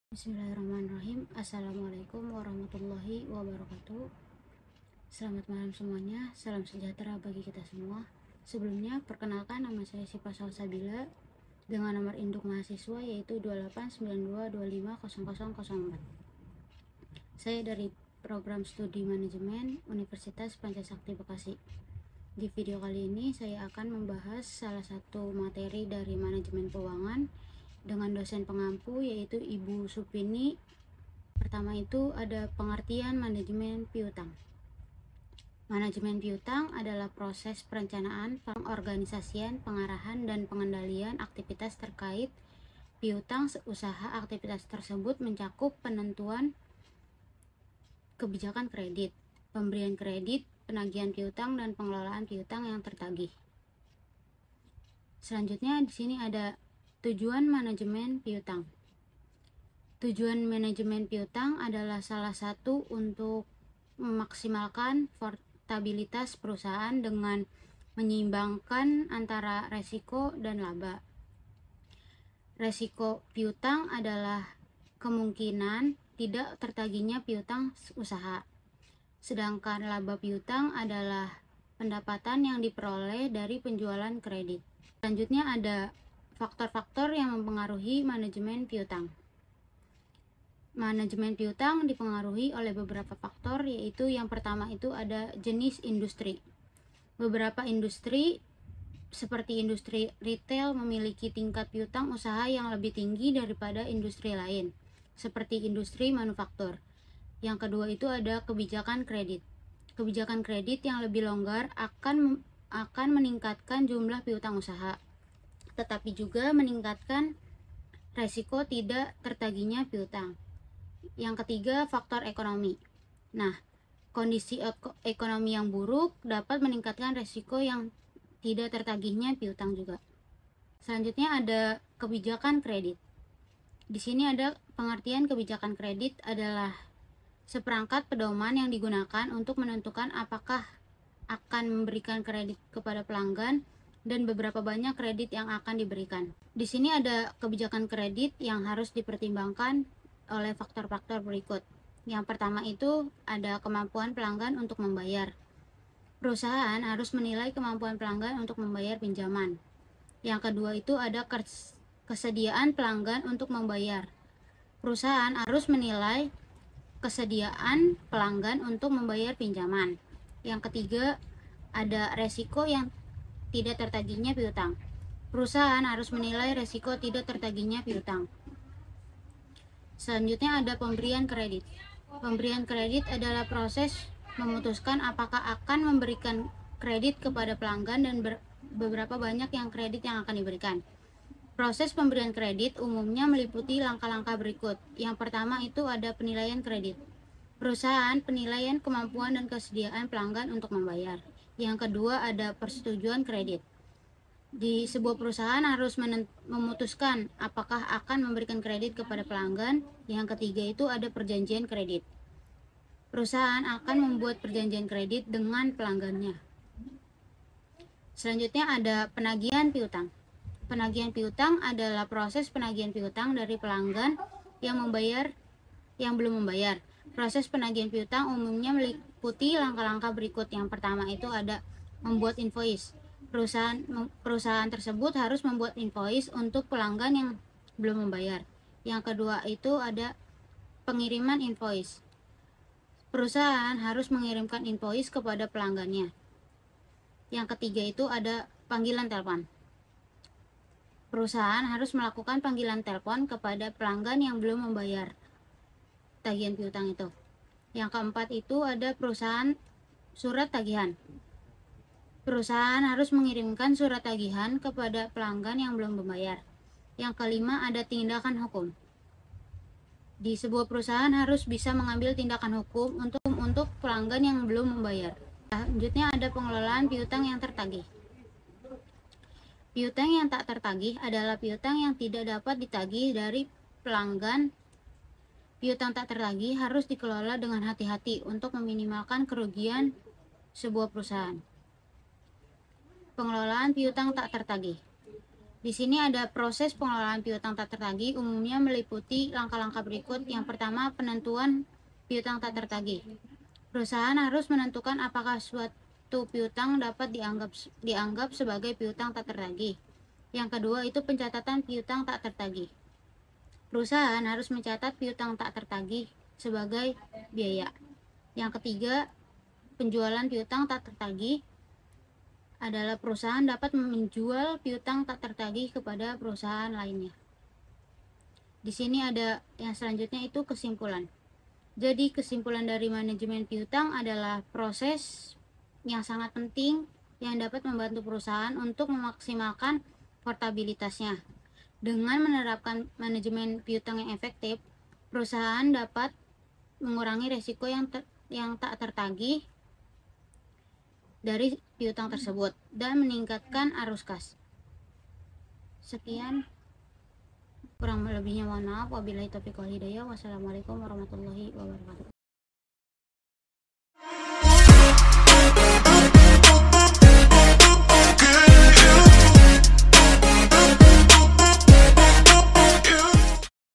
Bismillahirrahmanirrahim. Assalamualaikum warahmatullahi wabarakatuh. Selamat malam semuanya. Salam sejahtera bagi kita semua. Sebelumnya, perkenalkan nama saya Syifa Salsabila dengan nomor induk mahasiswa yaitu 2892250004. Saya dari program studi manajemen Universitas Pancasakti Bekasi. Di video kali ini saya akan membahas salah satu materi dari manajemen keuangan dengan dosen pengampu yaitu Ibu Supini. Pertama itu ada pengertian manajemen piutang. Manajemen piutang adalah proses perencanaan, pengorganisasian, pengarahan, dan pengendalian aktivitas terkait piutang usaha. Aktivitas tersebut mencakup penentuan kebijakan kredit, pemberian kredit, penagihan piutang, dan pengelolaan piutang yang tertagih. Selanjutnya di sini ada tujuan manajemen piutang. Tujuan manajemen piutang adalah salah satu untuk memaksimalkan portabilitas perusahaan dengan menyeimbangkan antara resiko dan laba. Resiko piutang adalah kemungkinan tidak tertagihnya piutang usaha. Sedangkan laba piutang adalah pendapatan yang diperoleh dari penjualan kredit. Selanjutnya ada faktor-faktor yang mempengaruhi manajemen piutang. Manajemen piutang dipengaruhi oleh beberapa faktor, yaitu yang pertama itu ada jenis industri. Beberapa industri seperti industri retail memiliki tingkat piutang usaha yang lebih tinggi daripada industri lain, seperti industri manufaktur. Yang kedua itu ada kebijakan kredit. Kebijakan kredit yang lebih longgar akan meningkatkan jumlah piutang usaha, tetapi juga meningkatkan resiko tidak tertagihnya piutang. Yang ketiga, faktor ekonomi. Nah, kondisi ekonomi yang buruk dapat meningkatkan resiko yang tidak tertagihnya piutang juga. Selanjutnya ada kebijakan kredit. Di sini ada pengertian kebijakan kredit adalah seperangkat pedoman yang digunakan untuk menentukan apakah akan memberikan kredit kepada pelanggan dan beberapa banyak kredit yang akan diberikan. Di sini ada kebijakan kredit yang harus dipertimbangkan oleh faktor-faktor berikut. Yang pertama itu ada kemampuan pelanggan untuk membayar. Perusahaan harus menilai kemampuan pelanggan untuk membayar pinjaman. Yang kedua itu ada kesediaan pelanggan untuk membayar. Perusahaan harus menilai kesediaan pelanggan untuk membayar pinjaman. Yang ketiga ada resiko yang tidak tertagihnya piutang. Perusahaan harus menilai resiko tidak tertagihnya piutang. Selanjutnya ada pemberian kredit. Pemberian kredit adalah proses memutuskan apakah akan memberikan kredit kepada pelanggan dan beberapa banyak yang kredit yang akan diberikan. Proses pemberian kredit umumnya meliputi langkah-langkah berikut. Yang pertama itu ada penilaian kredit. Perusahaan penilaian kemampuan dan kesediaan pelanggan untuk membayar. Yang kedua ada persetujuan kredit. Di sebuah perusahaan harus memutuskan apakah akan memberikan kredit kepada pelanggan. Yang ketiga itu ada perjanjian kredit. Perusahaan akan membuat perjanjian kredit dengan pelanggannya. Selanjutnya ada penagihan piutang. Penagihan piutang adalah proses penagihan piutang dari pelanggan yang belum membayar. Proses penagihan piutang umumnya meliputi langkah-langkah berikut. Yang pertama itu ada membuat invoice. Perusahaan tersebut harus membuat invoice untuk pelanggan yang belum membayar. Yang kedua itu ada pengiriman invoice. Perusahaan harus mengirimkan invoice kepada pelanggannya. Yang ketiga itu ada panggilan telepon. Perusahaan harus melakukan panggilan telepon kepada pelanggan yang belum membayar tagihan piutang itu. Yang keempat itu ada surat tagihan. Perusahaan harus mengirimkan surat tagihan kepada pelanggan yang belum membayar. Yang kelima ada tindakan hukum. Di sebuah perusahaan harus bisa mengambil tindakan hukum untuk pelanggan yang belum membayar. Selanjutnya ada pengelolaan piutang yang tertagih. Piutang yang tak tertagih adalah piutang yang tidak dapat ditagih dari pelanggan. Piutang tak tertagih harus dikelola dengan hati-hati untuk meminimalkan kerugian sebuah perusahaan. Pengelolaan piutang tak tertagih. Di sini ada proses pengelolaan piutang tak tertagih umumnya meliputi langkah-langkah berikut. Yang pertama, penentuan piutang tak tertagih. Perusahaan harus menentukan apakah suatu piutang dapat dianggap sebagai piutang tak tertagih. Yang kedua itu pencatatan piutang tak tertagih. Perusahaan harus mencatat piutang tak tertagih sebagai biaya. Yang ketiga, penjualan piutang tak tertagih adalah perusahaan dapat menjual piutang tak tertagih kepada perusahaan lainnya. Di sini ada yang selanjutnya itu kesimpulan. Jadi kesimpulan dari manajemen piutang adalah proses yang sangat penting yang dapat membantu perusahaan untuk memaksimalkan portabilitasnya. Dengan menerapkan manajemen piutang yang efektif, perusahaan dapat mengurangi risiko yang tak tertagih dari piutang tersebut dan meningkatkan arus kas. Sekian, kurang lebihnya mohon maaf. Wabillahi taufiq wal hidayah. Wassalamualaikum warahmatullahi wabarakatuh.